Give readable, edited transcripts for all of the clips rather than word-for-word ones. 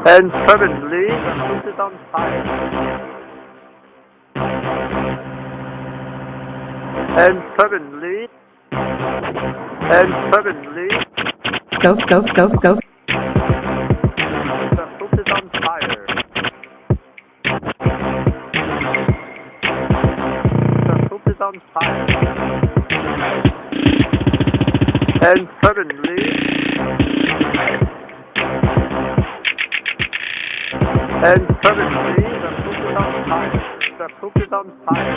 And suddenly, the house is on fire. And suddenly, Go. the house is on fire. The house is on fire. And suddenly, the house is on fire. The house is on fire.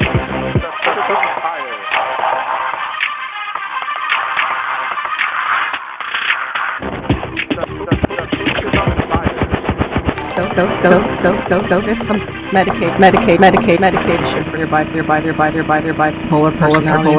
The house is on fire. Go. Get some medication for your bipolar personality.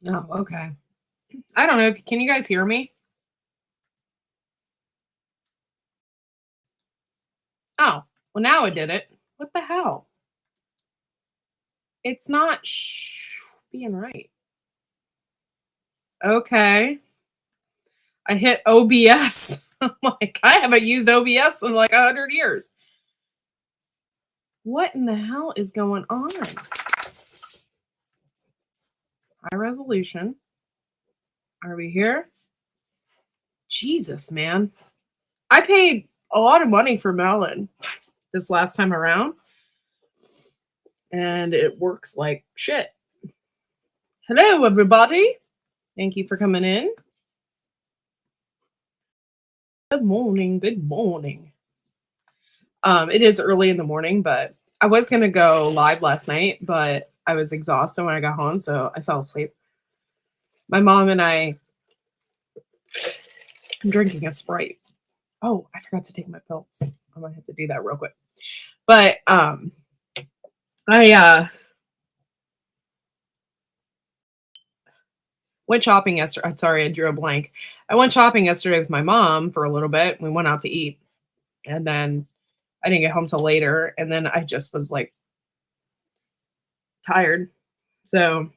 Oh, okay. I don't know if can you guys hear me? Oh, well now it did it. What the hell? It's not being right. Okay. I hit OBS. I'm like, I haven't used OBS in like 100 years. What in the hell is going on? High resolution. Are we here? Jesus, man. I paid a lot of money for Melon this last time around. And it works like shit. Hello, everybody. Thank you for coming in. Good morning. Good morning. It is early in the morning, but I was going to go live last night, but I was exhausted when I got home, so I fell asleep. My mom and I'm drinking a Sprite. Oh, I forgot to take my pills. I might have to do that real quick. But I went shopping yesterday. Sorry, I drew a blank. I went shopping yesterday with my mom for a little bit. We went out to eat, and then I didn't get home till later, and then I just was like tired. So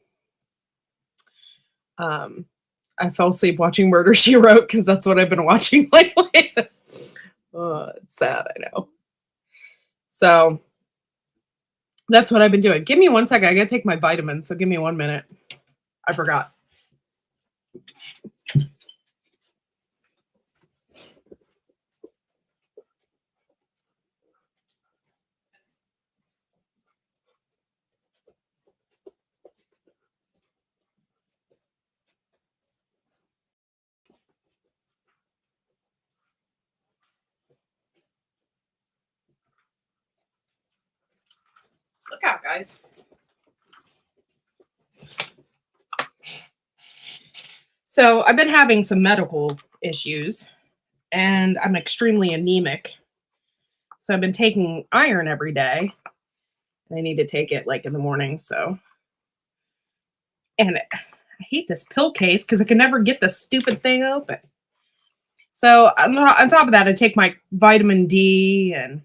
I fell asleep watching Murder, She Wrote because that's what I've been watching lately. It's sad, I know. So that's what I've been doing. Give me 1 second. I gotta take my vitamins, so give me 1 minute. I forgot. Look out, guys. So I've been having some medical issues, and I'm extremely anemic. So I've been taking iron every day. I need to take it like in the morning. So, and I hate this pill case because I can never get this stupid thing open. So on top of that, I take my vitamin D and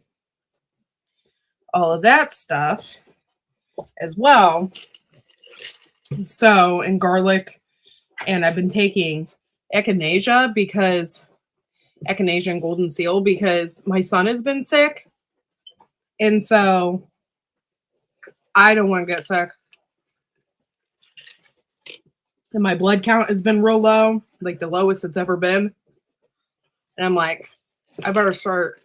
all of that stuff as well. So, and garlic. And I've been taking echinacea and golden seal because my son has been sick. And so I don't want to get sick. And my blood count has been real low, like the lowest it's ever been. And I'm like, I better start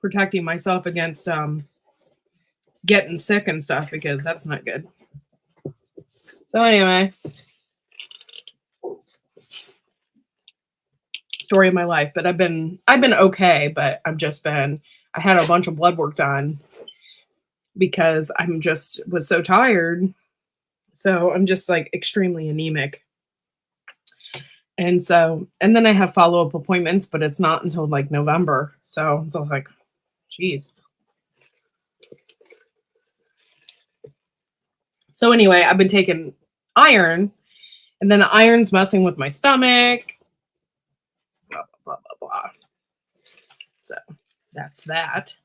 protecting myself against getting sick and stuff because that's not good. So anyway, story of my life, but I've been okay, but I had a bunch of blood work done because was so tired. So I'm just like extremely anemic. And then I have follow-up appointments, but it's not until like November. So it's like, geez. So anyway, I've been taking iron, and then the iron's messing with my stomach. Blah, blah, blah, blah. So that's that.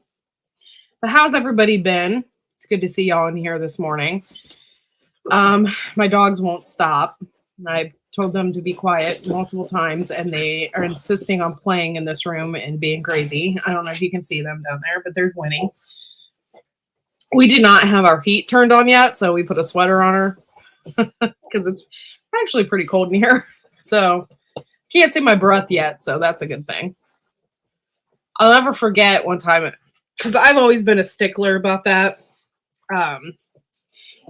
But how's everybody been? It's good to see y'all in here this morning. My dogs won't stop. I told them to be quiet multiple times, and they are insisting on playing in this room and being crazy. I don't know if you can see them down there, but there's Winnie. We do not have our heat turned on yet, so we put a sweater on her because it's actually pretty cold in here. So can't see my breath yet, so that's a good thing. I'll never forget one time, because I've always been a stickler about that.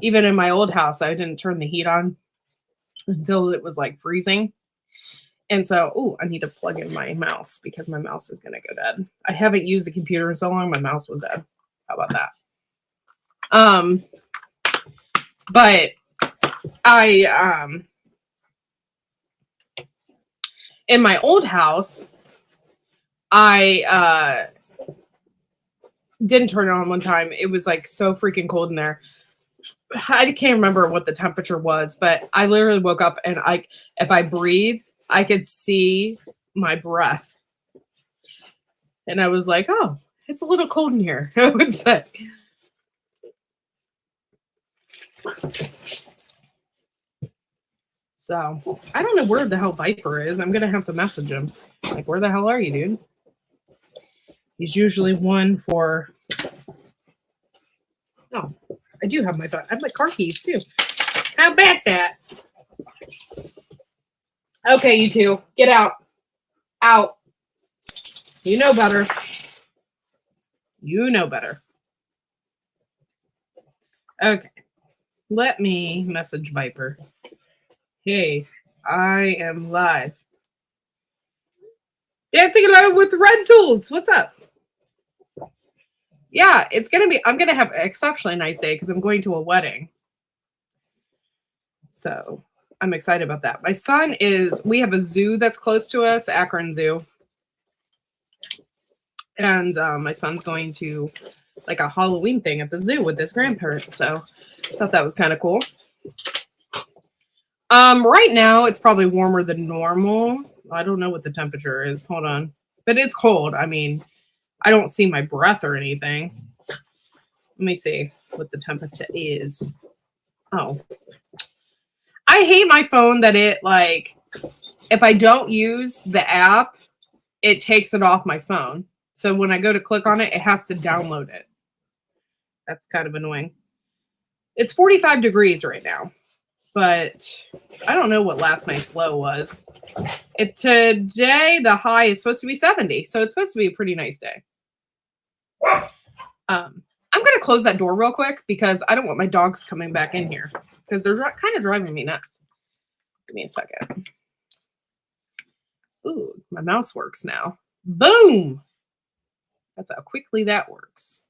Even in my old house, I didn't turn the heat on until it was like freezing. And so, I need to plug in my mouse because my mouse is going to go dead. I haven't used the computer in so long, my mouse was dead. How about that? But I, in my old house, I, didn't turn it on one time. It was like so freaking cold in there. I can't remember what the temperature was, but I literally woke up and if I breathe, I could see my breath. And I was like, oh, it's a little cold in here, I would say. So I don't know where the hell Viper is. I'm going to have to message him. Like, where the hell are you, dude? He's usually one for... Oh, I do have my I have my car keys, too. How about that? Okay, you two. Get out. Out. You know better. You know better. Okay. Let me message Viper. Hey, I am live. Dancing Live with Red Tools. What's up? Yeah, I'm going to have an exceptionally nice day because I'm going to a wedding. So I'm excited about that. My son we have a zoo that's close to us, Akron Zoo. And my son's going to like a Halloween thing at the zoo with his grandparents. So I thought that was kind of cool. Right now it's probably warmer than normal. I don't know what the temperature is. Hold on. But it's cold. I mean, I don't see my breath or anything. Let me see what the temperature is. Oh. I hate my phone that it, like, if I don't use the app, it takes it off my phone. So when I go to click on it, it has to download it. That's kind of annoying. It's 45 degrees right now. But I don't know what last night's low was. Today, the high is supposed to be 70. So it's supposed to be a pretty nice day. I'm going to close that door real quick because I don't want my dogs coming back in here. Because they're kind of driving me nuts. Give me a second. Ooh, my mouse works now. Boom! That's how quickly that works.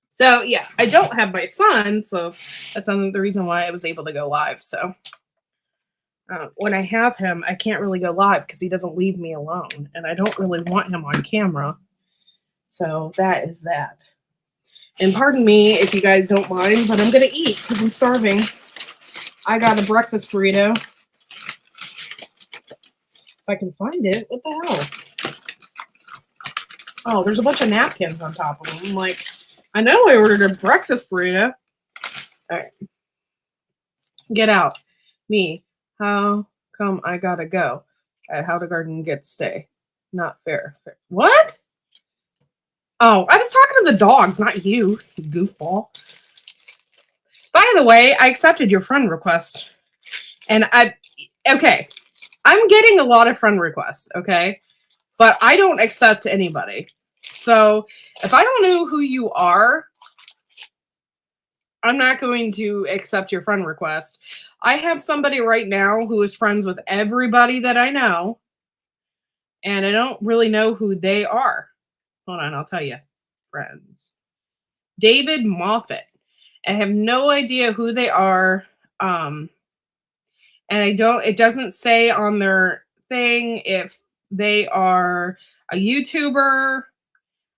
So, yeah, I don't have my son, so that's the reason why I was able to go live. So, when I have him, I can't really go live because he doesn't leave me alone, and I don't really want him on camera. So, that is that. And pardon me if you guys don't mind, but I'm going to eat because I'm starving. I got a breakfast burrito. If I can find it, what the hell? Oh, there's a bunch of napkins on top of them. I'm like... I know I ordered a breakfast burrito. All right. Get out. Me. How come I gotta go? How the garden gets stay. Not fair. What? Oh, I was talking to the dogs, not you goofball. By the way, I accepted your friend request. And okay. I'm getting a lot of friend requests, okay? But I don't accept anybody. So if I don't know who you are, I'm not going to accept your friend request. I have somebody right now who is friends with everybody that I know, and I don't really know who they are. Hold on, I'll tell you. Friends. David Moffat. I have no idea who they are. And it doesn't say on their thing if they are a YouTuber.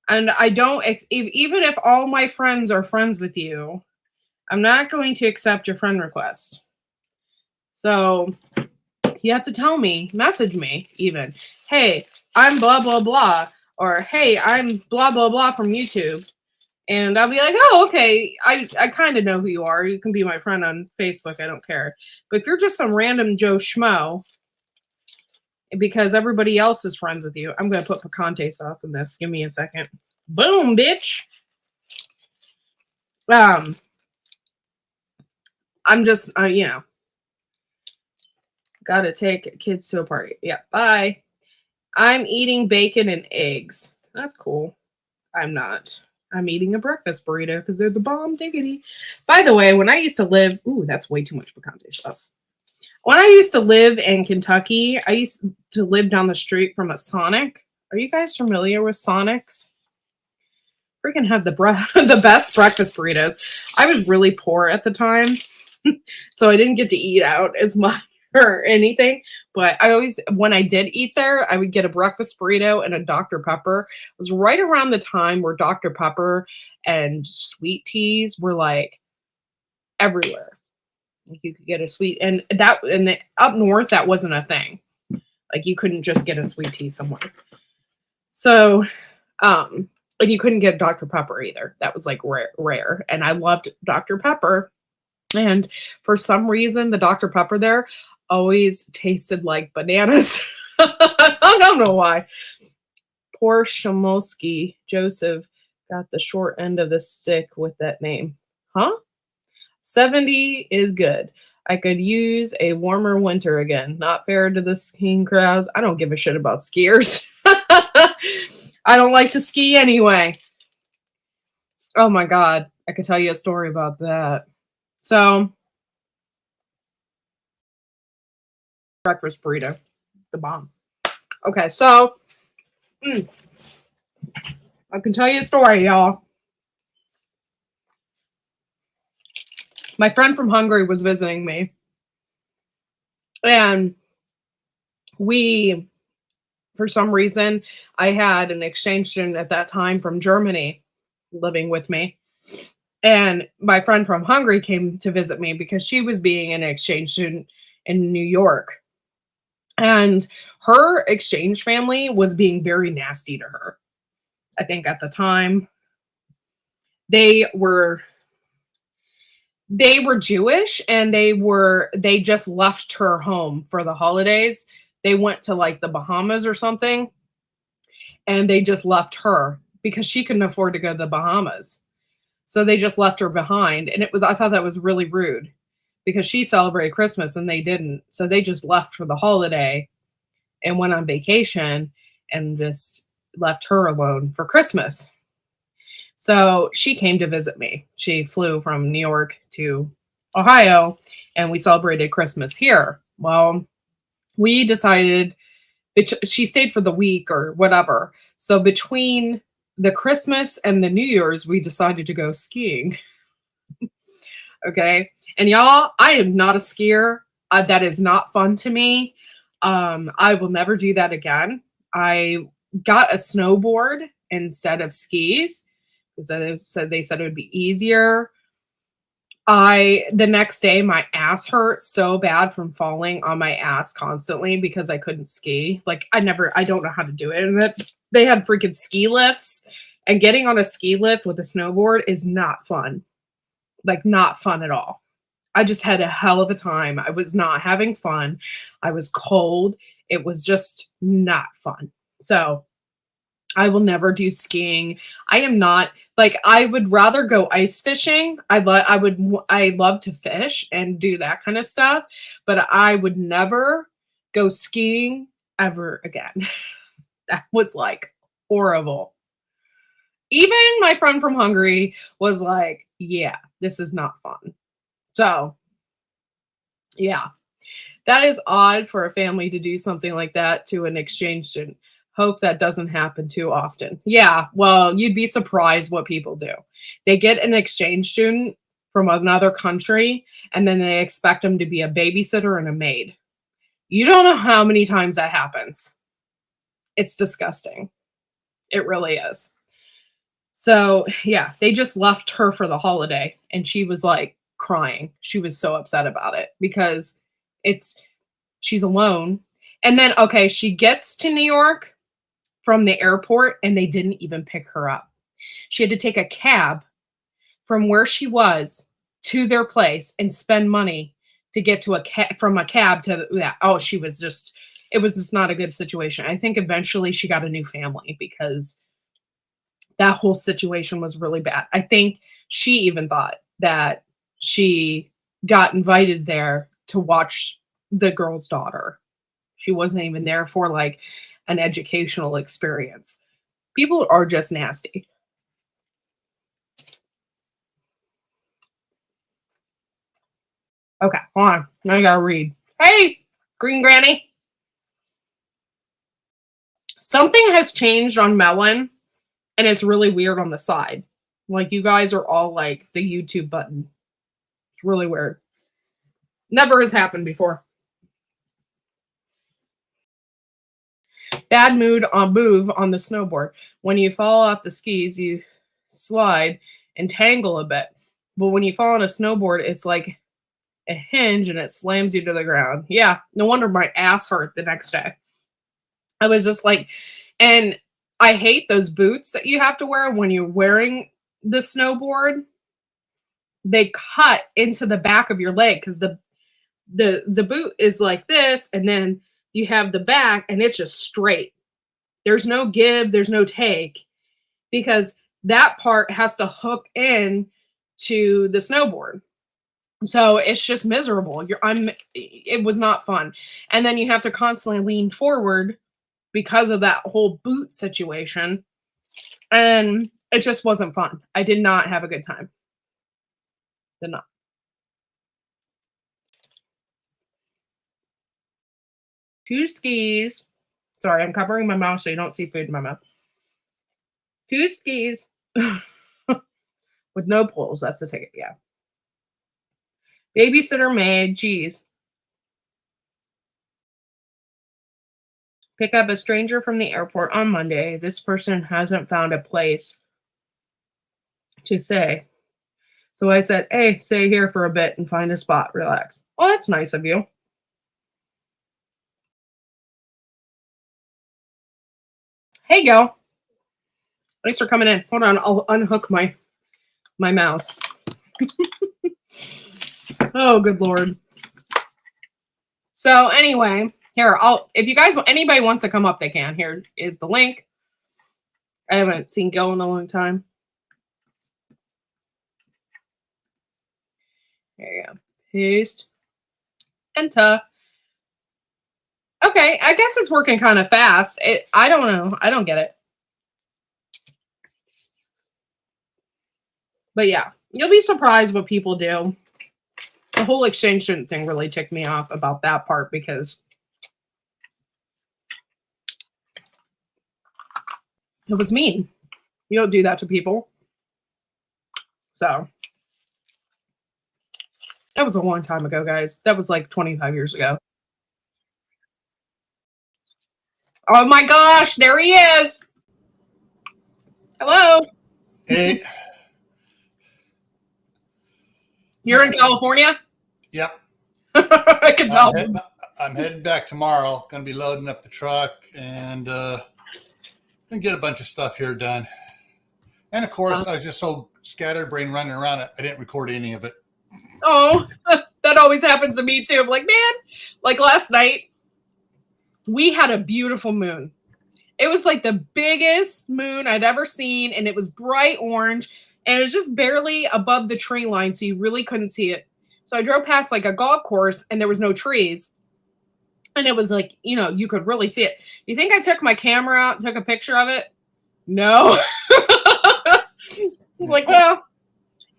And I don't, even if all my friends are friends with you, I'm not going to accept your friend request. So you have to tell me, message me even, hey, I'm blah, blah, blah. Or, hey, I'm blah, blah, blah from YouTube. And I'll be like, oh, okay, I kind of know who you are. You can be my friend on Facebook. I don't care. But if you're just some random Joe Schmo, because everybody else is friends with you, I'm going to put picante sauce in this. Give me a second. Boom, bitch. I'm just, got to take kids to a party. Yeah, bye. I'm eating bacon and eggs. That's cool. I'm not. I'm eating a breakfast burrito because they're the bomb diggity. By the way, when I used to live, ooh, that's way too much picante sauce. When I used to live in Kentucky, I used to live down the street from a Sonic. Are you guys familiar with Sonics? Freaking had the best breakfast burritos. I was really poor at the time, so I didn't get to eat out as much or anything, but I always, when I did eat there, I would get a breakfast burrito and a Dr. Pepper. It was right around the time where Dr. Pepper and sweet teas were like everywhere. Like you could get a sweet, and up north that wasn't a thing. Like you couldn't just get a sweet tea somewhere. So, and you couldn't get Dr. Pepper either. That was like rare. And I loved Dr. Pepper. And for some reason, the Dr. Pepper there always tasted like bananas. I don't know why. Poor Shomosky Joseph got the short end of the stick with that name. Huh? 70 is good. I could use a warmer winter again. Not fair to the skiing crowds. I don't give a shit about skiers. I don't like to ski anyway. Oh my God. I could tell you a story about that. So, breakfast burrito, the bomb. Okay, so I can tell you a story, y'all. My friend from Hungary was visiting me, and we, for some reason, I had an exchange student at that time from Germany living with me. And my friend from Hungary came to visit me because she was being an exchange student in New York. And her exchange family was being very nasty to her. I think at the time they were Jewish, and they just left her home for the holidays. They went to like the Bahamas or something, and they just left her because she couldn't afford to go to the Bahamas. So they just left her behind. And I thought that was really rude because she celebrated Christmas and they didn't. So they just left for the holiday and went on vacation and just left her alone for Christmas. So she came to visit me. She flew from New York to Ohio and we celebrated Christmas here. Well, we decided, she stayed for the week or whatever. So between the Christmas and the New Year's, we decided to go skiing. Okay. And y'all, I am not a skier. That is not fun to me. I will never do that again. I got a snowboard instead of skis because they said it would be easier. The next day, my ass hurt so bad from falling on my ass constantly because I couldn't ski. Like I don't know how to do it. And they had freaking ski lifts, and getting on a ski lift with a snowboard is not fun. Like not fun at all. I just had a hell of a time. I was not having fun. I was cold. It was just not fun. So I will never do skiing. I am not like, I would rather go ice fishing. I love to fish and do that kind of stuff, but I would never go skiing ever again. That was like horrible. Even my friend from Hungary was like, yeah, this is not fun. So, yeah, that is odd for a family to do something like that to an exchange student. Hope that doesn't happen too often. Yeah, well, you'd be surprised what people do. They get an exchange student from another country, and then they expect them to be a babysitter and a maid. You don't know how many times that happens. It's disgusting. It really is. So, yeah, they just left her for the holiday, and she was like crying. She was so upset about it because she's alone. And then, okay, she gets to New York from the airport and they didn't even pick her up. She had to take a cab from where she was to their place and spend money to get to from a cab to that. Oh, it was just not a good situation. I think eventually she got a new family because that whole situation was really bad. I think she even thought that she got invited there to watch the girl's daughter. She wasn't even there for like an educational experience. People are just nasty. Okay, hold on. I gotta read. Hey, Green Granny. Something has changed on Melon, and it's really weird on the side. Like, you guys are all like the YouTube button. It's really weird. Never has happened before. Bad mood on move on the snowboard. When you fall off the skis, you slide and tangle a bit. But when you fall on a snowboard, it's like a hinge and it slams you to the ground. Yeah, no wonder my ass hurt the next day. I was just like, and I hate those boots that you have to wear when you're wearing the snowboard. They cut into the back of your leg because the boot is like this, and then you have the back and it's just straight. There's no give, there's no take, because that part has to hook in to the snowboard. So it's just miserable. It was not fun. And then you have to constantly lean forward because of that whole boot situation. And it just wasn't fun. I did not have a good time. Did not. Two skis. Sorry, I'm covering my mouth so you don't see food in my mouth. Two skis with no poles. That's the ticket. Yeah. Babysitter maid. Geez. Pick up a stranger from the airport on Monday. This person hasn't found a place to stay. So I said, hey, stay here for a bit and find a spot. Relax. Oh, that's nice of you. Hey, Gil. Thanks for coming in. Hold on, I'll unhook my mouse. Oh, good Lord. So anyway, here, if you guys, anybody wants to come up, they can. Here is the link. I haven't seen Gil in a long time. There you go. Paste. Enter. Okay, I guess it's working kind of fast. I don't know. I don't get it. But yeah, you'll be surprised what people do. The whole exchange student thing really ticked me off about that part because it was mean. You don't do that to people. So that was a long time ago, guys. That was like 25 years ago. Oh my gosh, there he is. Hello. Hey. You're in California? Yep. I can tell. I'm heading back tomorrow. Going to be loading up the truck and get a bunch of stuff here done. And of course, I was just so scatterbrained running around, I didn't record any of it. Oh, that always happens to me too. I'm like, man, like last night, we had a beautiful moon. It was like the biggest moon I'd ever seen, and it was bright orange, and it was just barely above the tree line, so you really couldn't see it. So I drove past like a golf course, and there was no trees, and it was like, you could really see it. You think I took my camera out and took a picture of it? No. It's like, well,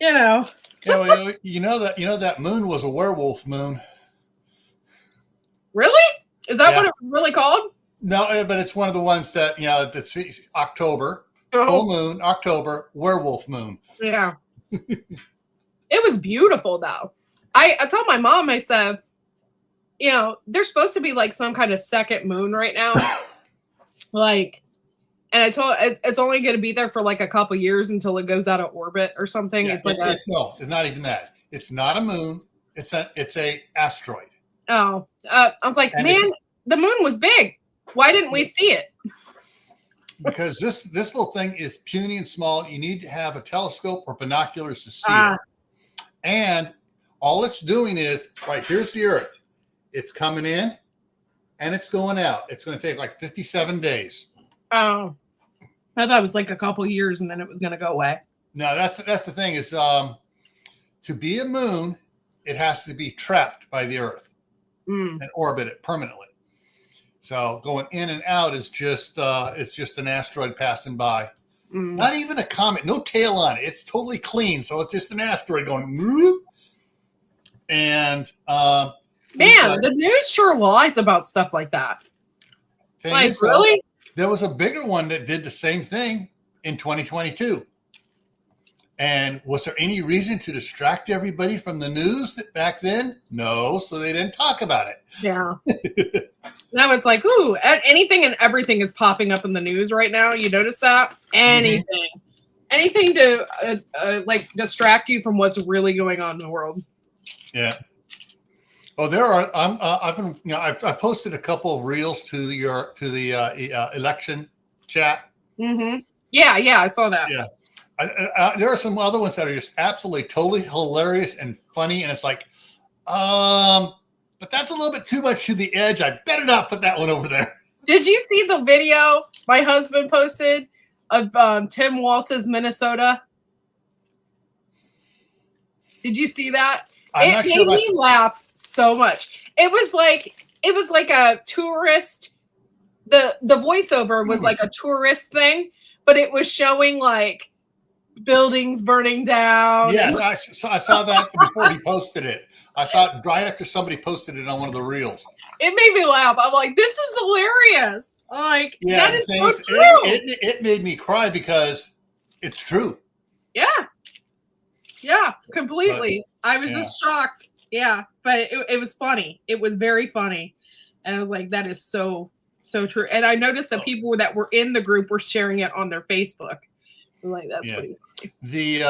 you know. Yeah, well, you know that moon was a werewolf moon. Really? Is that Yeah. what it was really called? No, but it's one of the ones that that's October, Oh. full moon, October, werewolf moon. Yeah. It was beautiful though. I told my mom, I said, you know, there's supposed to be like some kind of second moon right now. Like, and I told it's only going to be there for like a couple years until it goes out of orbit or something. Yeah, it's like no, it's not even that. It's not a moon. It's a asteroid. oh, I was like, And man, the moon was big. Why didn't we see it? Because this little thing is puny and small. You need to have a telescope or binoculars to see Ah. it. And all it's doing is, right, here's the Earth. It's coming in and it's going out. It's going to take like 57 days. Oh, I thought it was like a couple years and then it was going to go away. No, that's the thing is to be a moon, it has to be trapped by the Earth Mm. and orbit it permanently. So going in and out is just an asteroid passing by. Mm. Not even a comet, no tail on it. It's totally clean. So it's just an asteroid going whoop. And Man, the news sure lies about stuff like that. thing Like, is, though, really? there was a bigger one that did the same thing in 2022. And was there any reason to distract everybody from the news back then? No, so they didn't talk about it. Yeah. Now it's like, ooh, anything and everything is popping up in the news right now. You notice that? Anything. Anything to like distract you from what's really going on in the world. Yeah. Oh, there are. I've been. I've posted a couple of reels to the election chat. Mm-hmm. Yeah, I saw that. Yeah. There are some other ones that are just absolutely, totally hilarious and funny, and it's like, but that's a little bit too much to the edge. I better not put that one over there. Did you see the video my husband posted of Tim Walz's Minnesota? Did you see that? I'm It not made sure. me laugh so much. It was like a tourist. The voiceover was like a tourist thing, but it was showing like buildings burning down. Yes, I saw that before he posted it. I saw it right after somebody posted it on one of the reels. It made me laugh. I'm like, this is hilarious. I'm like, Yeah, that the is thing so is, true. it made me cry because it's true. Yeah, completely. I was yeah. just shocked. Yeah, but it was funny. It was very funny. And I was like, that is so true. And I noticed that people that were in the group were sharing it on their Facebook. I'm like, that's pretty funny.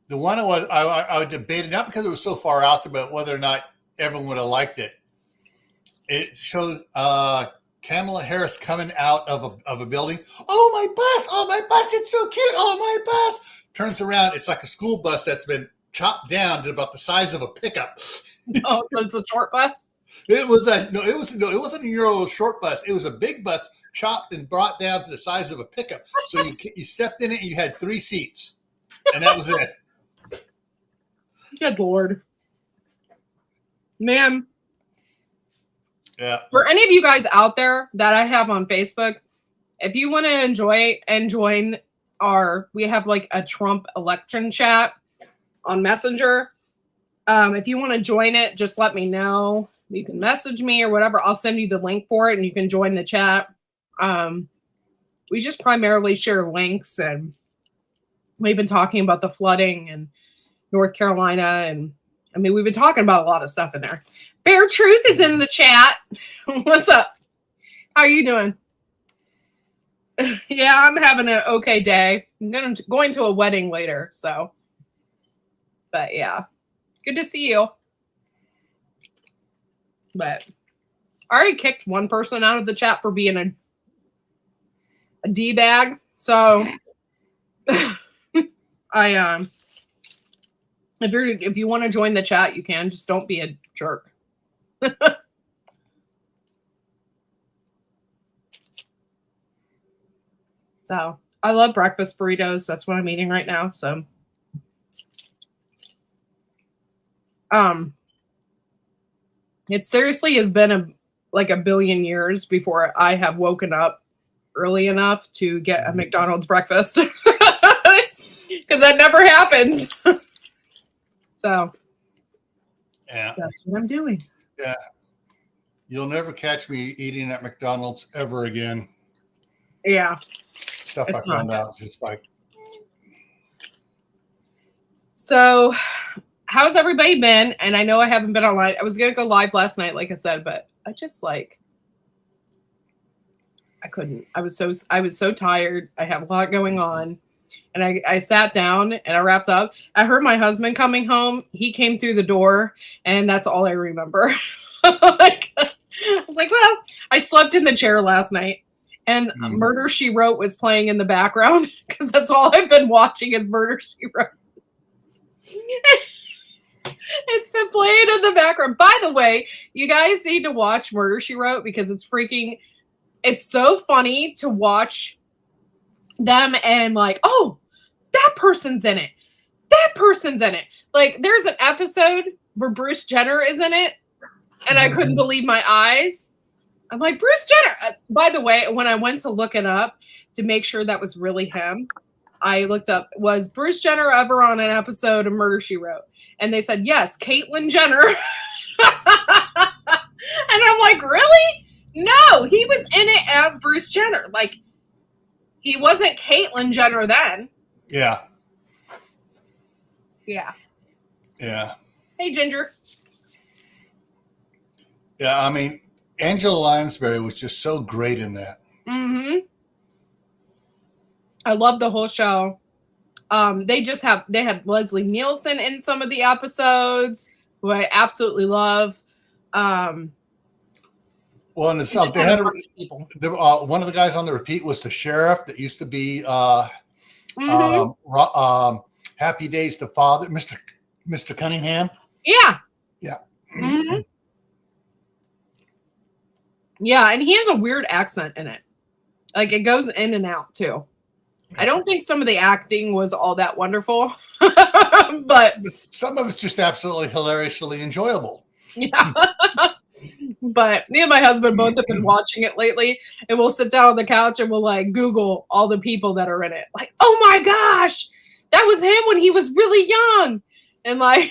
The one I debated, not because it was so far out there, but whether or not everyone would have liked it. It showed Kamala Harris coming out of a building. Oh, my bus! Oh, my bus! It's so cute! Oh, my bus! Turns around, it's like a school bus that's been chopped down to about the size of a pickup. Oh, so it's a short bus? It wasn't a Euro short bus. It was a big bus chopped and brought down to the size of a pickup. So you stepped in it and you had 3 seats, and that was it. Good Lord. Man, Yeah. for any of you guys out there that I have on Facebook, if you want to enjoy and join we have like a Trump election chat on Messenger. If you want to join it, just let me know. You can message me or whatever. I'll send you the link for it and you can join the chat. We just primarily share links, and we've been talking about the flooding in North Carolina. And I mean, we've been talking about a lot of stuff in there. Bear Truth is in the chat. What's up? How are you doing? Yeah, I'm having an okay day. I'm going to a wedding later, so. But yeah, good to see you. But I already kicked one person out of the chat for being a D-bag. So if you want to join the chat, you can. Just don't be a jerk. So I love breakfast burritos. That's what I'm eating right now. So it seriously has been like a billion years before I have woken up early enough to get a McDonald's breakfast. Because that never happens. So Yeah. that's what I'm doing. Yeah. You'll never catch me eating at McDonald's ever again. Yeah. Stuff It's I found out. It's like, so how's everybody been? And I know I haven't been online. I was going to go live last night, like I said, but I just like, I couldn't. I was so tired. I have a lot going on. And I sat down and I wrapped up. I heard my husband coming home. He came through the door, and that's all I remember. Like, I was like, well, I slept in the chair last night, and Murder, She Wrote was playing in the background because that's all I've been watching is Murder, She Wrote. It's been playing in the background. By the way, you guys need to watch Murder, She Wrote because it's so funny to watch them and like, oh, that person's in it. That person's in it. Like, there's an episode where Bruce Jenner is in it, and I couldn't believe my eyes. I'm like, Bruce Jenner. By the way, when I went to look it up to make sure that was really him, I looked up, was Bruce Jenner ever on an episode of Murder, She Wrote? And they said, yes, Caitlyn Jenner. And I'm like, really? No, he was in it as Bruce Jenner. Like, he wasn't Caitlyn Jenner then. yeah. Yeah. Yeah. Hey, Ginger. Yeah. I mean, Angela Lansbury was just so great in that. Mm-hmm. I love the whole show. They had Leslie Nielsen in some of the episodes, who I absolutely love. Well, and it's, they had one of the guys on the repeat was the sheriff that used to be Happy Days to Father, Mr. Cunningham. Yeah. Yeah. Mm-hmm. Yeah, and he has a weird accent in it. Like, it goes in and out too. I don't think some of the acting was all that wonderful, but some of it's just absolutely hilariously enjoyable. Yeah. But me and my husband both have been watching it lately, and we'll sit down on the couch and we'll like Google all the people that are in it. Like, oh my gosh, that was him when he was really young. And like,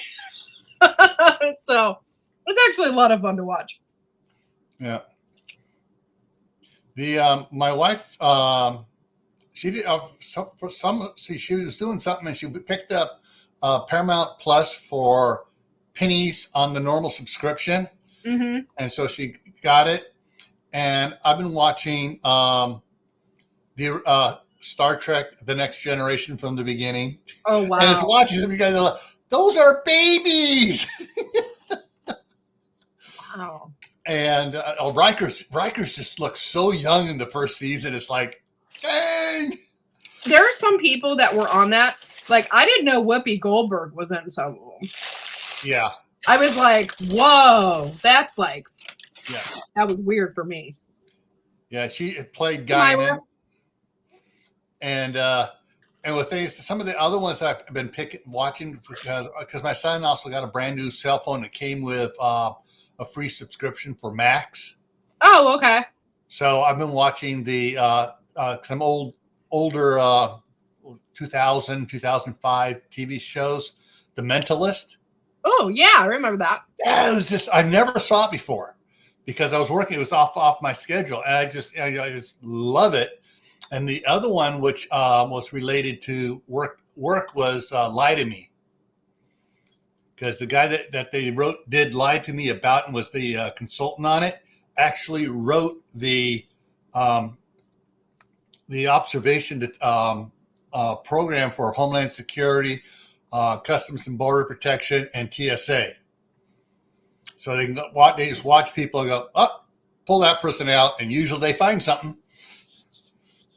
so it's actually a lot of fun to watch. Yeah. My wife, she did she was doing something and she picked up Paramount Plus for pennies on the normal subscription. Mm-hmm. And so she got it. And I've been watching the Star Trek, The Next Generation from the beginning. Oh, wow. And it's watching them. You guys are like, those are babies. Wow. And Riker's just looks so young in the first season. It's like, dang. There are some people that were on that. Like, I didn't know Whoopi Goldberg was in some of them. Yeah. I was like, whoa, that's like, Yeah. that was weird for me. Yeah, she played Guinan. Myra. And with these, some of the other ones I've been watching because my son also got a brand new cell phone that came with a free subscription for Max. Oh, okay. So I've been watching some older 2000, 2005 TV shows. The Mentalist. Oh, yeah, I remember that. Yeah, it was just, I never saw it before because I was working. It was off my schedule. And I just love it. And the other one, which was related to work was Lie to Me. Because the guy that they did Lie to Me about and was the consultant on it, actually wrote the observation program for Homeland Security, Customs and Border Protection, and TSA. So they just watch people and go, oh, pull that person out, and usually they find something.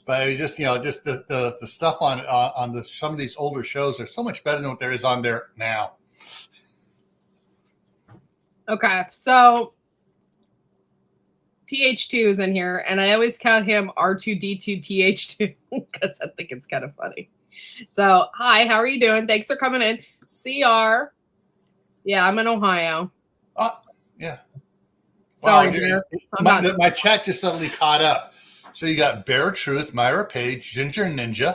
But it's just the stuff on some of these older shows are so much better than what there is on there now. Okay, so TH2 is in here, and I always count him R2D2 TH2 because I think it's kind of funny. So, hi, how are you doing? Thanks for coming in. CR. Yeah, I'm in Ohio. Yeah. Sorry, wow, dear. My chat just suddenly caught up. So you got Bear Truth, Myra Page, Ginger Ninja.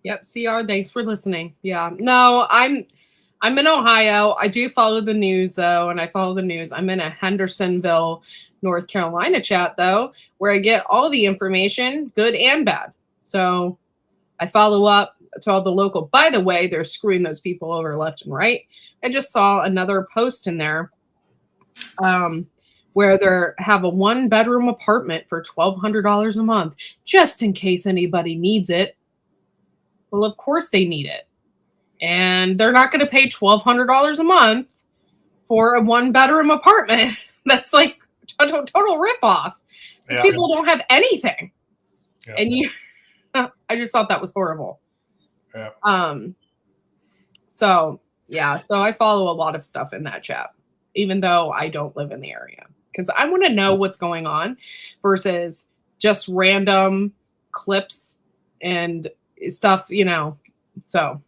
Yep, CR, thanks for listening. Yeah. No, I'm in Ohio. I do follow the news though, and I follow the news. I'm in a Hendersonville, North Carolina chat though, where I get all the information, good and bad. So I follow up to all the local. By the way, they're screwing those people over left and right. I just saw another post in there where they have a 1-bedroom apartment for $1,200 a month, just in case anybody needs it. Well, of course they need it. And they're not going to pay $1,200 a month for a 1-bedroom apartment. That's like a total ripoff. These people don't have anything. Yeah. And I just thought that was horrible. Yeah. So I follow a lot of stuff in that chat, even though I don't live in the area, because I want to know what's going on versus just random clips and stuff, so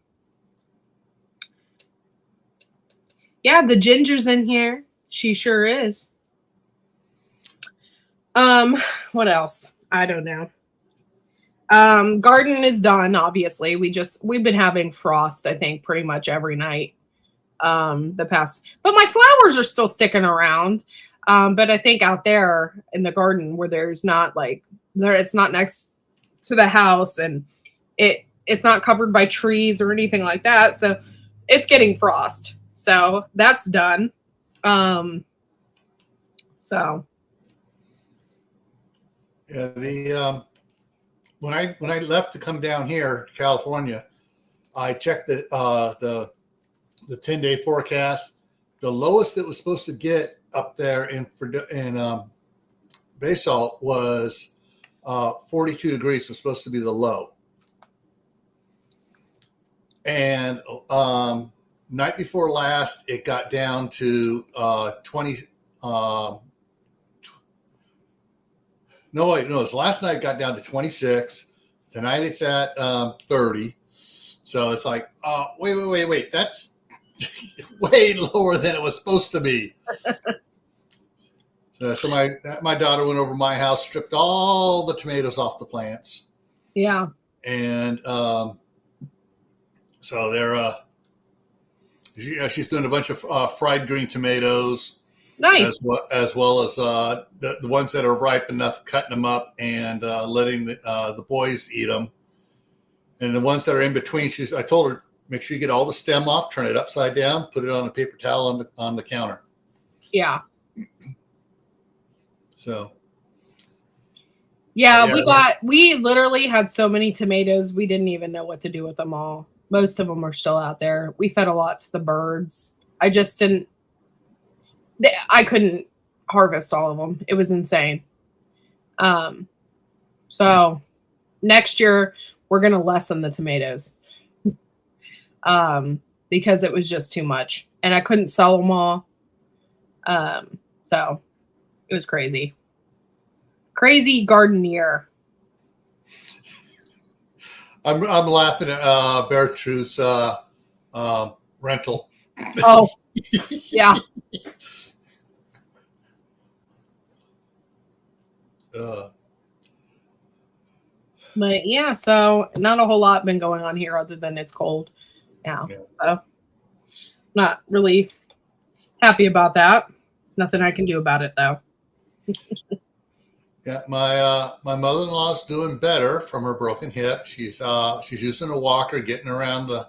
yeah, the Ginger's in here. She sure is. What else? I don't know. Garden is done, obviously. We've been having frost, I think, pretty much every night. But my flowers are still sticking around. But I think out there in the garden where there's not it's not next to the house and it's not covered by trees or anything like that. So it's getting frost. So that's done. So yeah, when I left to come down here to California, I checked the 10-day forecast. The lowest it was supposed to get up there in Basalt was 42 degrees was supposed to be the low. And night before last, it got down to 20. No, it was last night. It got down to 26. Tonight it's at 30. So it's like, wait. That's way lower than it was supposed to be. So my daughter went over to my house, stripped all the tomatoes off the plants. Yeah. And so they're she's doing a bunch of fried green tomatoes. Nice. As well as the ones that are ripe enough, cutting them up and letting the boys eat them. And the ones that are in between, I told her, make sure you get all the stem off, turn it upside down, put it on a paper towel on the counter. Yeah. So. Yeah, we literally had so many tomatoes, we didn't even know what to do with them all. Most of them are still out there. We fed a lot to the birds. I couldn't harvest all of them. It was insane. So next year we're going to lessen the tomatoes, because it was just too much and I couldn't sell them all. So it was crazy garden year. I'm laughing at Bertrude's rental. Oh, yeah. But yeah, so not a whole lot been going on here other than it's cold now. Yeah. So not really happy about that. Nothing I can do about it though. Yeah, my mother-in-law's doing better from her broken hip. She's using a walker, getting around the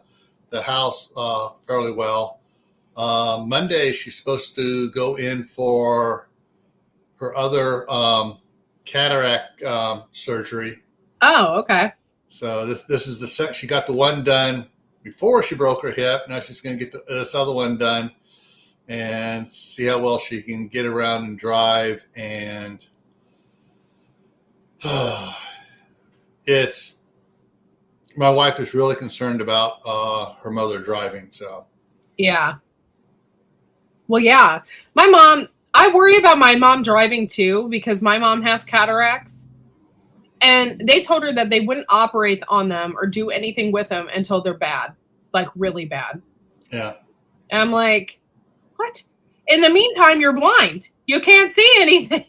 house fairly well. Monday she's supposed to go in for her other cataract surgery. Oh, okay. So this is she got the one done before she broke her hip. Now she's going to get this other one done and see how well she can get around and drive. And my wife is really concerned about her mother driving. So yeah. Well, yeah, I worry about my mom driving too, because my mom has cataracts. And they told her that they wouldn't operate on them or do anything with them until they're bad, like really bad. Yeah. And I'm like, what? In the meantime, you're blind. You can't see anything.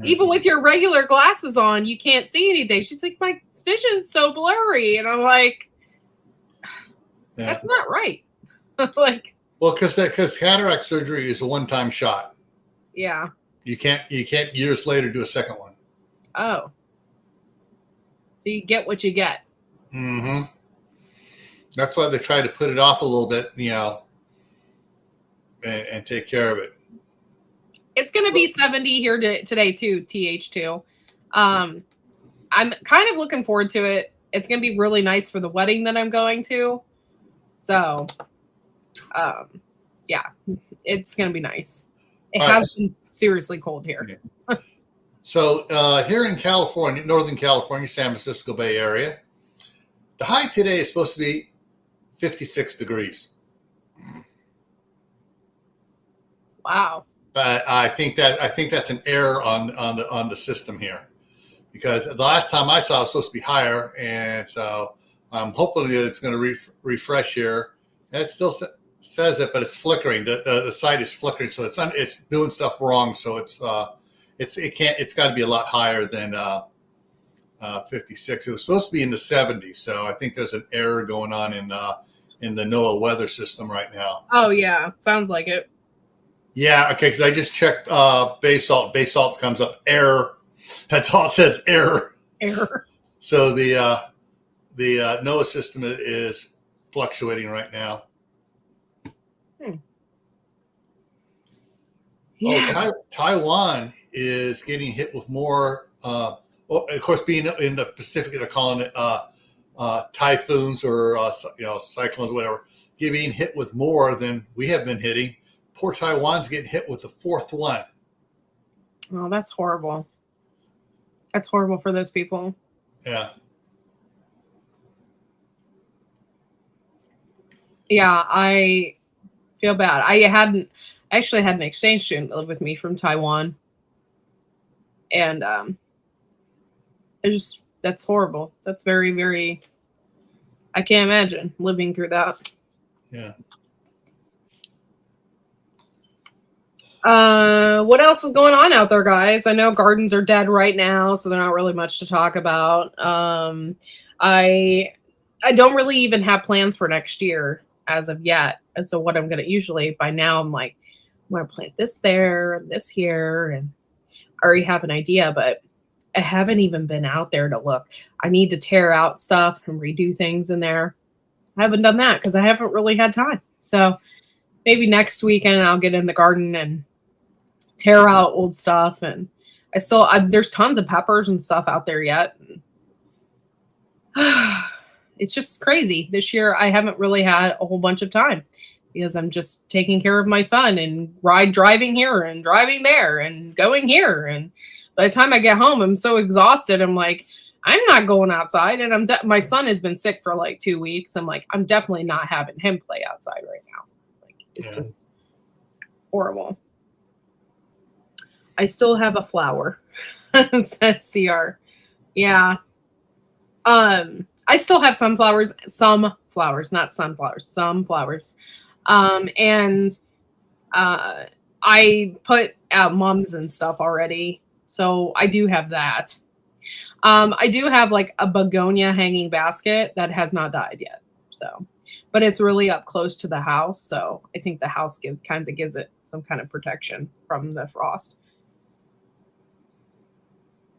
even with your regular glasses on, you can't see anything. She's like, my vision's so blurry. And I'm like, that's not right. Like, well, because cataract surgery is a one-time shot. Yeah. You can't years later do a second one. Oh. So you get what you get. Mm-hmm. That's why they try to put it off a little bit, and take care of it. It's going to be 70 here today too, TH2. I'm kind of looking forward to it. It's going to be really nice for the wedding that I'm going to. So, yeah, it's going to be nice. It has been seriously cold here. Yeah. So here in California, Northern California, San Francisco Bay Area, the high today is supposed to be 56 degrees. Wow. But I think that's an error on the system here, because the last time I saw it was supposed to be higher, and so I'm hoping that it's going to refresh here. And it still says it, but it's flickering. The site is flickering, so it's doing stuff wrong. So it's got to be a lot higher than 56. It was supposed to be in the 70s, so I think there's an error going on in the NOAA weather system right now. Oh yeah, sounds like it. Yeah, okay, because I just checked Basalt. Basalt comes up error. That's all it says, error. Error. So the NOAA system is fluctuating right now. Yeah. Taiwan is getting hit with more. Of course, being in the Pacific, they're calling it typhoons or cyclones, whatever. Being hit with more than we have been hitting. Poor Taiwan's getting hit with the fourth one. Oh, that's horrible. That's horrible for those people. Yeah. Yeah, I feel bad. I actually had an exchange student live with me from Taiwan. And that's horrible. That's very, very, I can't imagine living through that. Yeah. What else is going on out there, guys? I know gardens are dead right now, so they're not really much to talk about. I don't really even have plans for next year as of yet. And so what I'm going to usually by now, I'm like, I'm going to plant this there and this here. And I already have an idea, but I haven't even been out there to look. I need to tear out stuff and redo things in there. I haven't done that because I haven't really had time. So maybe next weekend I'll get in the garden and tear out old stuff. And there's tons of peppers and stuff out there yet. It's just crazy. This year I haven't really had a whole bunch of time because I'm just taking care of my son and driving here and driving there and going here. And by the time I get home, I'm so exhausted. I'm like, I'm not going outside. And my son has been sick for like 2 weeks. I'm like, I'm definitely not having him play outside right now. Like, it's just horrible. I still have a flower, says CR. Yeah. I still have some flowers, not sunflowers, some flowers. And I put out mums and stuff already. So I do have that. I do have like a begonia hanging basket that has not died yet. So, but it's really up close to the house. So I think the house gives it some kind of protection from the frost.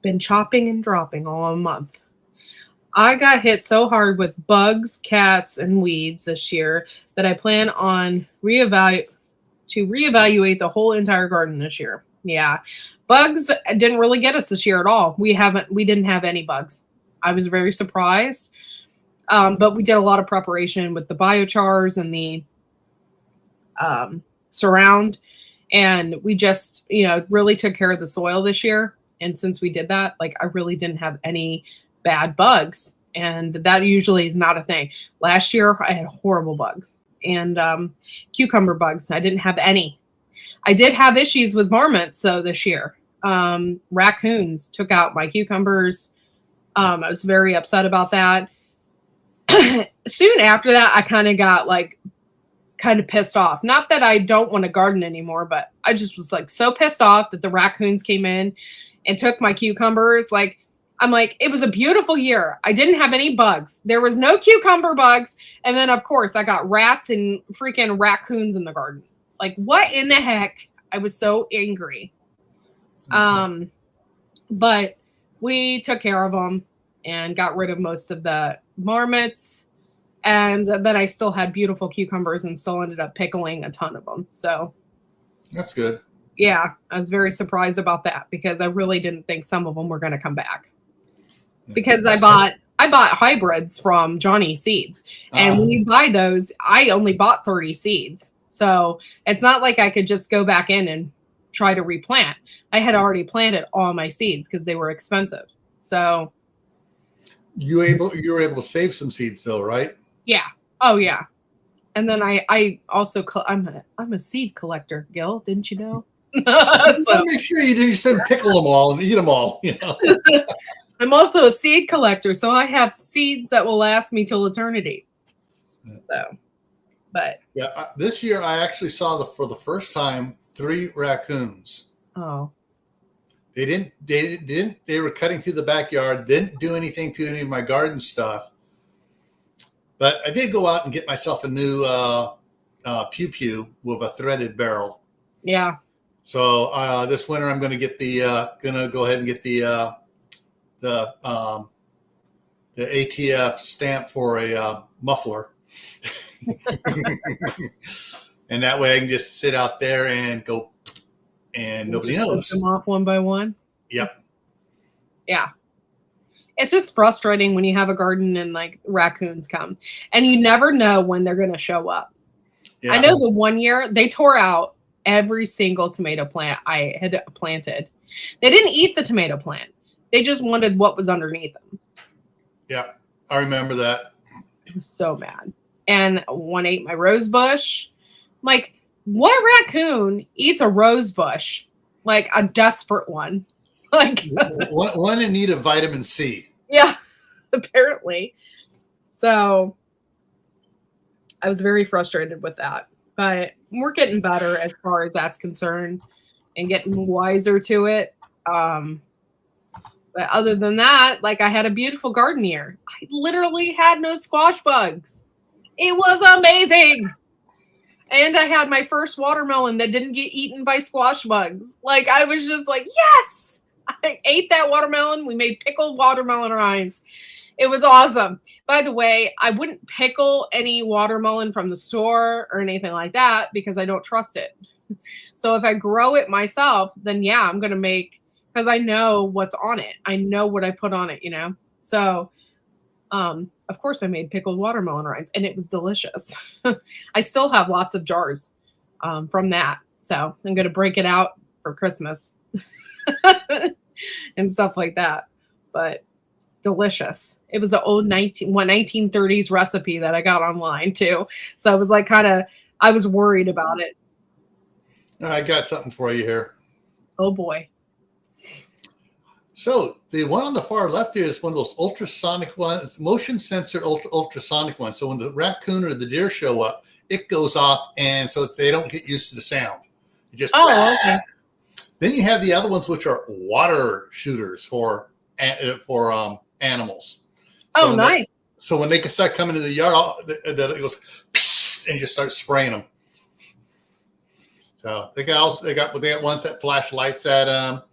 Been chopping and dropping all a month. I got hit so hard with bugs, cats, and weeds this year that I plan on reevaluate the whole entire garden this year. Yeah. Bugs didn't really get us this year at all. We didn't have any bugs. I was very surprised. But we did a lot of preparation with the biochars and the surround. And we just, really took care of the soil this year. And since we did that, like, I really didn't have any bad bugs. And that usually is not a thing. Last year, I had horrible bugs and cucumber bugs. I didn't have any. I did have issues with marmots, though, this year. Raccoons took out my cucumbers. I was very upset about that. Soon after that, I kind of got pissed off. Not that I don't want to garden anymore, but I just was like so pissed off that the raccoons came in and took my cucumbers. Like, I'm like, it was a beautiful year. I didn't have any bugs. There was no cucumber bugs. And then, of course, I got rats and freaking raccoons in the garden. Like, what in the heck? I was so angry. But we took care of them and got rid of most of the marmots. And then I still had beautiful cucumbers and still ended up pickling a ton of them. So That's good. yeah, I was very surprised about that because I really didn't think some of them were going to come back. Because I bought hybrids from Johnny Seeds. And when you buy those, I only bought 30 seeds. So it's not like I could just go back in and try to replant. I had already planted all my seeds because they were expensive. So you were able to save some seeds though, right? yeah. Oh yeah. And then I also I'm a seed collector, Gil. Didn't you know? So make sure you just didn't pickle them all and eat them all. You know. I'm also a seed collector, so I have seeds that will last me till eternity. So, but yeah, this year I actually saw for the first time 3 raccoons. oh, They were cutting through the backyard, didn't do anything to any of my garden stuff. But I did go out and get myself a new Pew Pew with a threaded barrel. yeah. So this winter I'm going to get go ahead and get the ATF stamp for a muffler. And that way I can just sit out there and go, and nobody knows. Them off one by one. Yep. Yeah. It's just frustrating when you have a garden and like raccoons come and you never know when they're going to show up. Yeah. I know the one year they tore out every single tomato plant I had planted. They didn't eat the tomato plant. They just wanted what was underneath them. Yeah, I remember that. I was so mad. And one ate my rose bush. Like, what raccoon eats a rose bush? Like a desperate one. Like one in need of vitamin C. yeah, apparently. So I was very frustrated with that. But we're getting better as far as that's concerned and getting wiser to it. But other than that, like I had a beautiful garden year. I literally had no squash bugs. It was amazing. And I had my first watermelon that didn't get eaten by squash bugs. Like I was just like, yes, I ate that watermelon. We made pickled watermelon rinds. It was awesome. By the way, I wouldn't pickle any watermelon from the store or anything like that because I don't trust it. So if I grow it myself, then yeah, I'm going to make, because I know what's on it. I know what I put on it, you know? So, of course I made pickled watermelon rinds and it was delicious. I still have lots of jars from that. So I'm going to break it out for Christmas and stuff like that. But delicious. It was an old 1930s recipe that I got online too. So I was like I was worried about it. I got something for you here. Oh boy. So the one on the far left here is one of those ultrasonic ones, motion sensor ultrasonic ones. So when the raccoon or the deer show up, it goes off, and so they don't get used to the sound. It just okay. Then you have the other ones, which are water shooters for animals. So Oh, nice. So when they can start coming to the yard, it goes and just start spraying them. So they got ones that flash lights at them.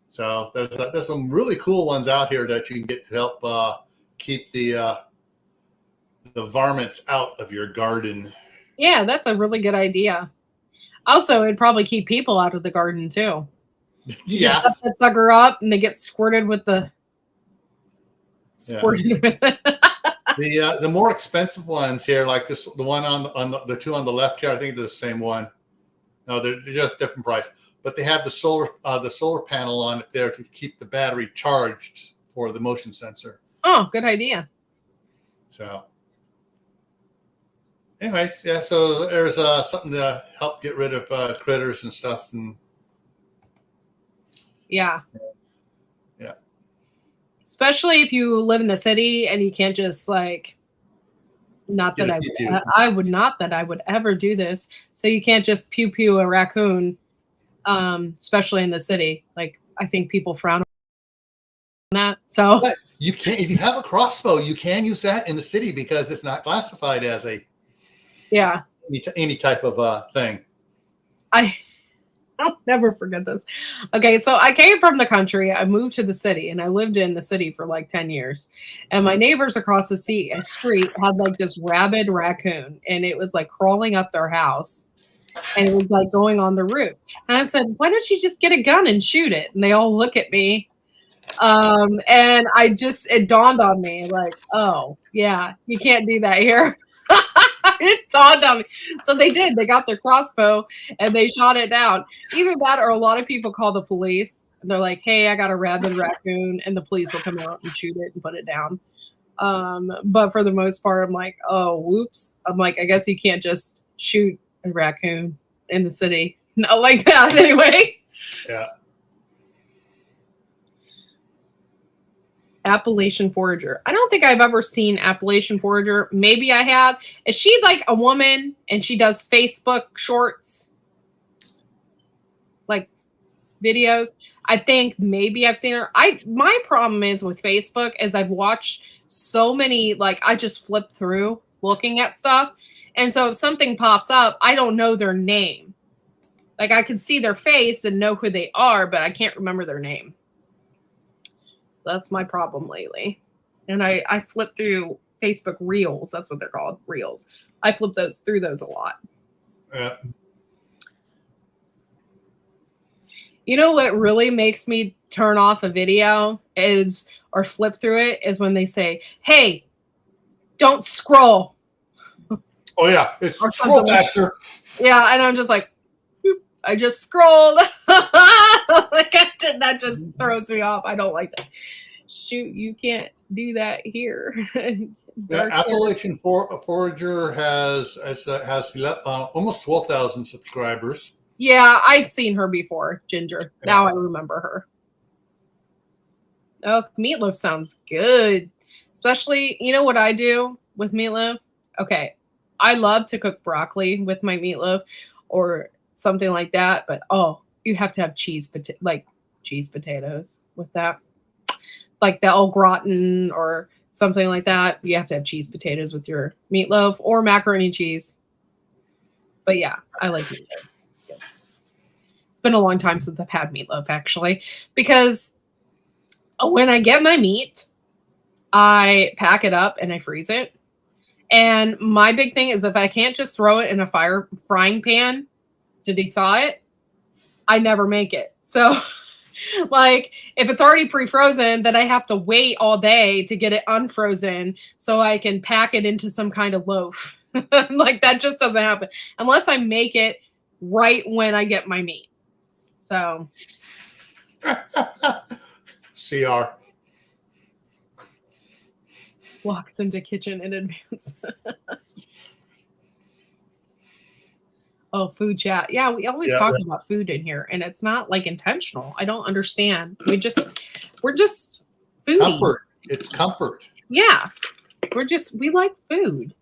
So there's some really cool ones out here that you can get to help keep the varmints out of your garden. Yeah, that's a really good idea. Also, it'd probably keep people out of the garden too. Yeah. You set that sucker up and they get squirted with the The more expensive ones here, like this, the one on the two on the left here, I think they're the same one. No, they're just different price, but they have the solar panel on it there to keep the battery charged for the motion sensor. Oh, good idea. So, anyways, yeah. So there's something to help get rid of critters and stuff. And yeah. Yeah. Especially if you live in the city and you can't just like, I would ever do this. So you can't just pew pew a raccoon, especially in the city. Like I think people frown on that. So But you can, if you have a crossbow, you can use that in the city because it's not classified as a yeah, any type of thing. I'll never forget this. Okay, so I came from the country. I moved to the city, and I lived in the city for like 10 years. And my neighbors across the street had like this rabid raccoon, and it was like crawling up their house, and it was like going on the roof. And I said, "Why don't you just get a gun and shoot it?" And they all look at me. And it dawned on me, like, oh yeah, you can't do that here. It dawned on me. So they did. They got their crossbow and they shot it down. Either that or a lot of people call the police and they're like, hey, I got a rabid raccoon, and the police will come out and shoot it and put it down. But for the most part, I'm like, oh, whoops. I'm like, I guess you can't just shoot a raccoon in the city. Not like that anyway. Yeah. Appalachian Forager. I don't think I've ever seen Appalachian Forager. Maybe I have. Is she like a woman and she does Facebook shorts? Like videos? I think maybe I've seen her. My problem is with Facebook is I've watched so many, like I just flip through looking at stuff. And so if something pops up, I don't know their name. Like I can see their face and know who they are, but I can't remember their name. That's my problem lately. And I flip through Facebook Reels. That's what they're called, Reels. I flip through those a lot. Yeah. You know what really makes me turn off a video or flip through it is when they say, hey, don't scroll. Oh yeah, it's Or scroll something. faster. Yeah, and I'm just like, boop, I just scrolled. Like that just throws me off. I don't like that. Shoot, you can't do that here. Yeah, Appalachian Forager has almost 12,000 subscribers. Yeah, I've seen her before, Ginger. Yeah. Now I remember her. Oh, meatloaf sounds good. Especially, you know what I do with meatloaf? Okay, I love to cook broccoli with my meatloaf or something like that, but you have to have cheese potatoes with that. Like the au gratin or something like that. You have to have cheese potatoes with your meatloaf or macaroni and cheese. But yeah, I like meatloaf. It's good. It's been a long time since I've had meatloaf, actually, because when I get my meat, I pack it up and I freeze it. And my big thing is if I can't just throw it in a frying pan to thaw it, I never make it. So like if it's already pre-frozen, then I have to wait all day to get it unfrozen so I can pack it into some kind of loaf. Like that just doesn't happen unless I make it right when I get my meat. So CR walks into kitchen in advance. Oh, food chat. Yeah, we always talk about food in here, and it's not like intentional. I don't understand. We're just foodies. Comfort. It's comfort. Yeah. We like food.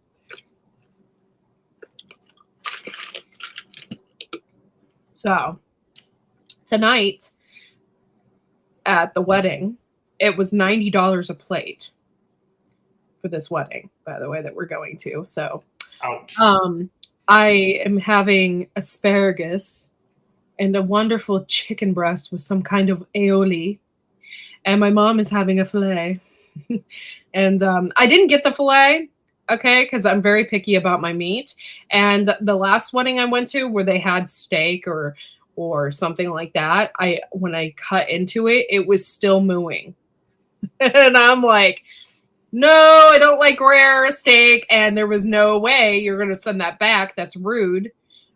So tonight at the wedding, it was $90 a plate for this wedding, by the way, that we're going to. So Ouch. I am having asparagus and a wonderful chicken breast with some kind of aioli. And my mom is having a filet. And I didn't get the filet, okay, because I'm very picky about my meat. And the last wedding I went to where they had steak or something like that, when I cut into it, it was still mooing. And I'm like, no, I don't like rare steak. And there was no way you're going to send that back. That's rude.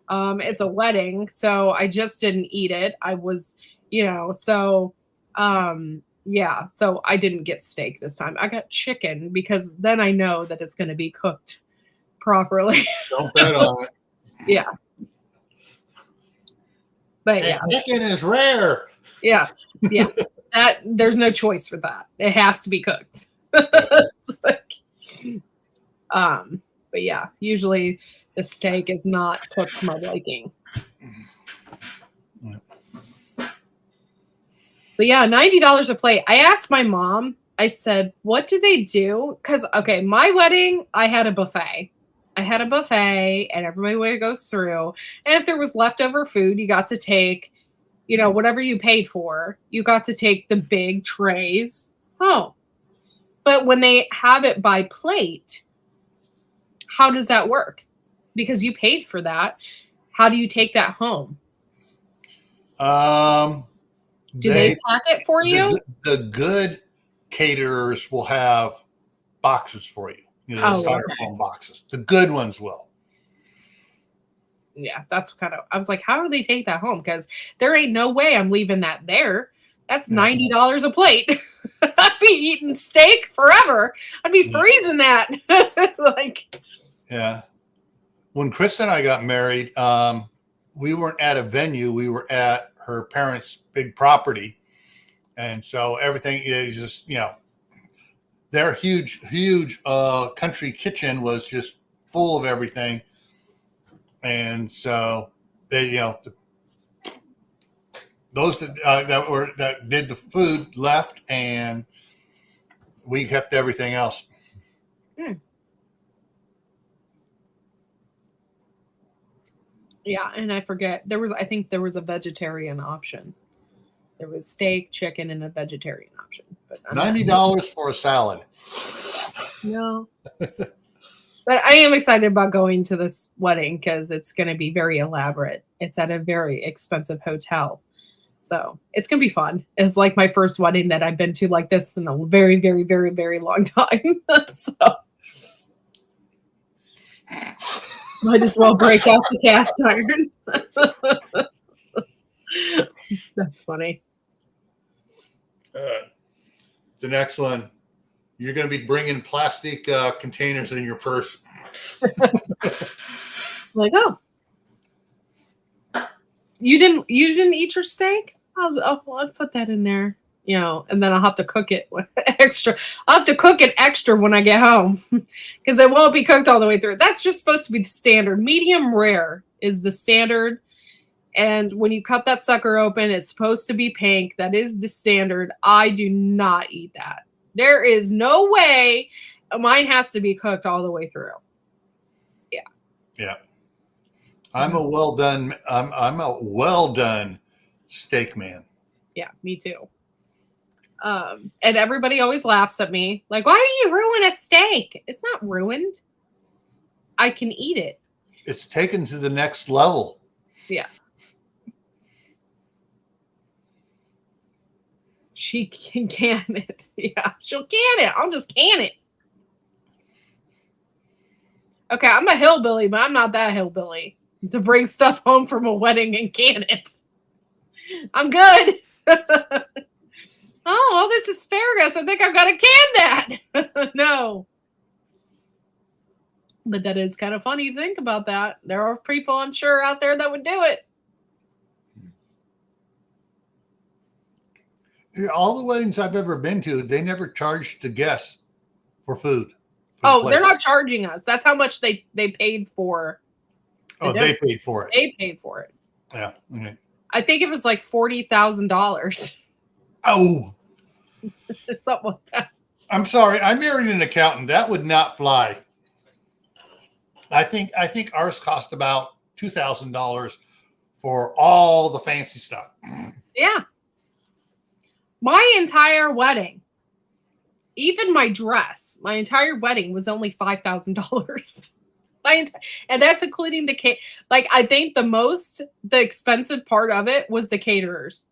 It's a wedding. So I just didn't eat it. I was, yeah. So I didn't get steak this time. I got chicken because then I know that it's going to be cooked properly. Don't bet on it. Yeah. But And yeah. chicken is rare. Yeah. Yeah. There's no choice for that. It has to be cooked. But yeah, usually the steak is not cooked to my liking. But yeah, $90 a plate. I asked my mom, I said, what do they do? Because, okay, my wedding, I had a buffet. And everybody goes through. And if there was leftover food, you got to take, whatever you paid for, you got to take the big trays home. But when they have it by plate, how does that work? Because you paid for that. How do you take that home? Do they pack it for you? The good caterers will have boxes for you. Styrofoam boxes. The good ones will. Yeah, that's I was like, how do they take that home? Because there ain't no way I'm leaving that there. That's $90 a plate. I'd be eating steak forever. I'd be freezing that. Yeah. When Chris and I got married, we weren't at a venue. We were at her parents' big property. And so everything is just, their huge country kitchen was just full of everything. And so they, those that did the food left, and we kept everything else. Yeah, and I forget I think there was a vegetarian option. There was steak, chicken, and a vegetarian option. But $90 for a salad. No. But I am excited about going to this wedding because it's going to be very elaborate. It's at a very expensive hotel. So it's going to be fun. It's like my first wedding that I've been to like this in a very, very, very, very long time. So might as well break out the cast iron. That's funny. The next one, you're going to be bringing plastic containers in your purse. Like, oh, you didn't eat your steak? I'll put that in there, and then I'll have to cook it with extra. I'll have to cook it extra when I get home because it won't be cooked all the way through. That's just supposed to be the standard. Medium rare is the standard. And when you cut that sucker open, it's supposed to be pink. That is the standard. I do not eat that. There is no way. Mine has to be cooked all the way through. Yeah. Yeah. I'm a well done steak man. Yeah, me too. And everybody always laughs at me. Like, why do you ruin a steak? It's not ruined. I can eat it. It's taken to the next level. Yeah. She can can it. Yeah, she'll can it. I'll just can it. Okay, I'm a hillbilly, but I'm not that hillbilly to bring stuff home from a wedding and can it. I'm good. Oh, all this asparagus. I think I've got to can that. No. But that is kind of funny to think about that. There are people, I'm sure, out there that would do it. All the weddings I've ever been to, they never charged the guests for food. They're not charging us. That's how much they paid for. They paid for it. They paid for it. Yeah. Okay. I think it was like $40,000. Oh. Something like that. I'm sorry. I married an accountant. That would not fly. I think ours cost about $2,000 for all the fancy stuff. Yeah. My entire wedding, even my dress, my entire wedding was only $5,000. And that's including the cake. Like, I think the expensive part of it was the caterers.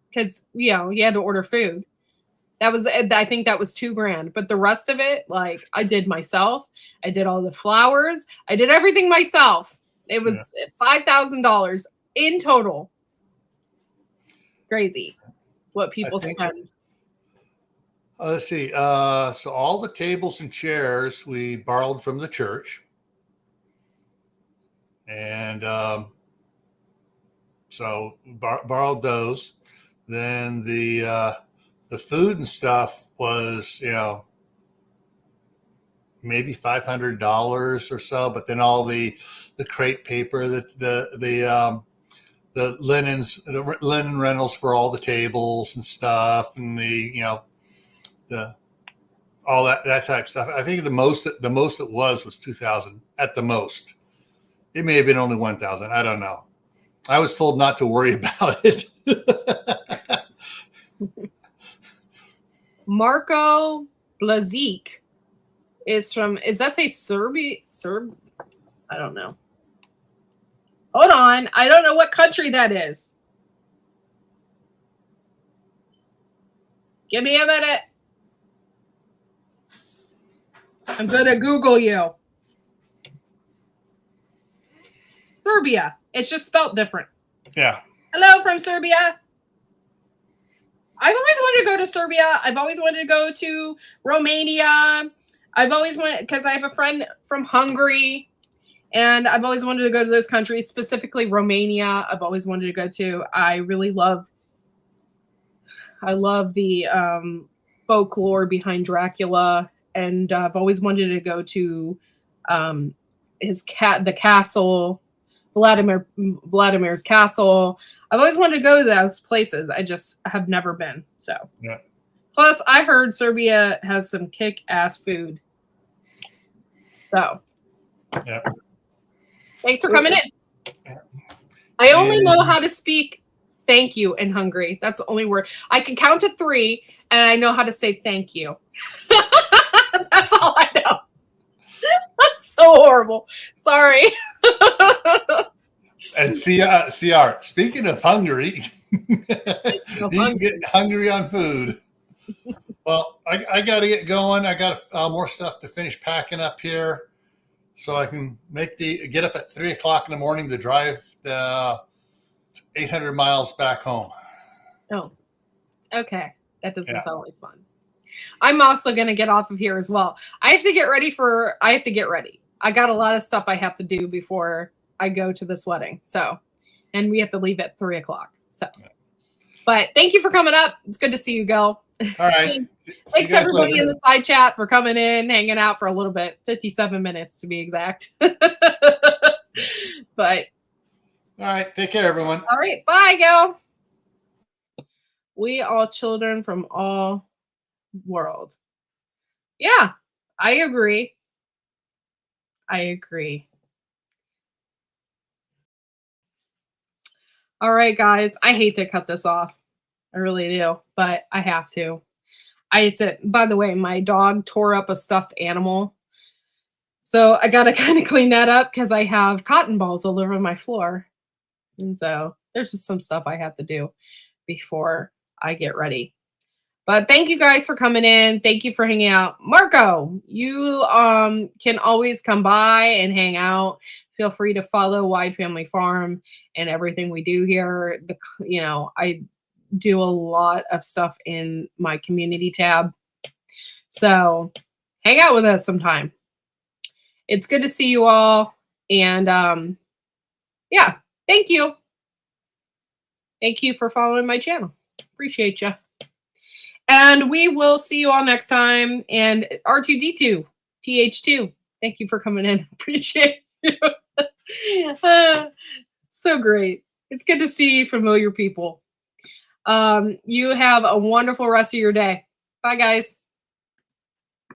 Because, you had to order food. I think that was $2,000. But the rest of it, like, I did myself. I did all the flowers. I did everything myself. It was $5,000 in total. Crazy what people spend. Let's see. So all the tables and chairs we borrowed from the church. And so borrowed those. Then the food and stuff was, maybe $500 or so. But then all the crepe paper, the the linen rentals for all the tables and stuff, and the all that type of stuff. I think the most it was 2,000 at the most. It may have been only 1,000. I don't know. I was told not to worry about it. Marco Blazik is from, is that say Serbia? I don't know. Hold on. I don't know what country that is. Give me a minute. I'm going to Google you. Serbia. It's just spelt different. Yeah. Hello from Serbia. I've always wanted to go to Serbia. I've always wanted to go to Romania. I've always wanted, because I have a friend from Hungary, and I've always wanted to go to those countries, specifically Romania. I've always wanted to go to. I love the folklore behind Dracula, and I've always wanted to go to the castle, Vladimir's castle. I've always wanted to go to those places. I just have never been. So, yeah. Plus, I heard Serbia has some kick-ass food. So, yeah. Thanks for coming in. I only know how to speak thank you in Hungary. That's the only word. I can count to 3, and I know how to say thank you. That's all I know. I'm so horrible. Sorry. And CR, speaking of Hungary, he's getting hungry on food. Well, I got to get going. I got more stuff to finish packing up here, so I can get up at 3 o'clock in the morning to drive the 800 miles back home. Oh, okay. That doesn't sound like fun. I'm also going to get off of here as well. I have to get ready. I got a lot of stuff I have to do before I go to this wedding. So, and we have to leave at 3 o'clock. So, but thank you for coming up. It's good to see you go. All right. Thanks everybody later in the side chat for coming in, hanging out for a little bit, 57 minutes to be exact. But all right. Take care, everyone. All right. Bye, Gal. We all children from all world. Yeah, I agree. All right, guys. I hate to cut this off. I really do, but I have to. By the way, my dog tore up a stuffed animal. So I got to kind of clean that up because I have cotton balls all over my floor. And so there's just some stuff I have to do before I get ready. But thank you guys for coming in. Thank you for hanging out. Marco, you can always come by and hang out. Feel free to follow Wide Family Farm and everything we do here. I do a lot of stuff in my community tab. So hang out with us sometime. It's good to see you all. And thank you. Thank you for following my channel. Appreciate you. And we will see you all next time. And R2D2, TH2, thank you for coming in. Appreciate you. So great. It's good to see familiar people. You have a wonderful rest of your day. Bye, guys.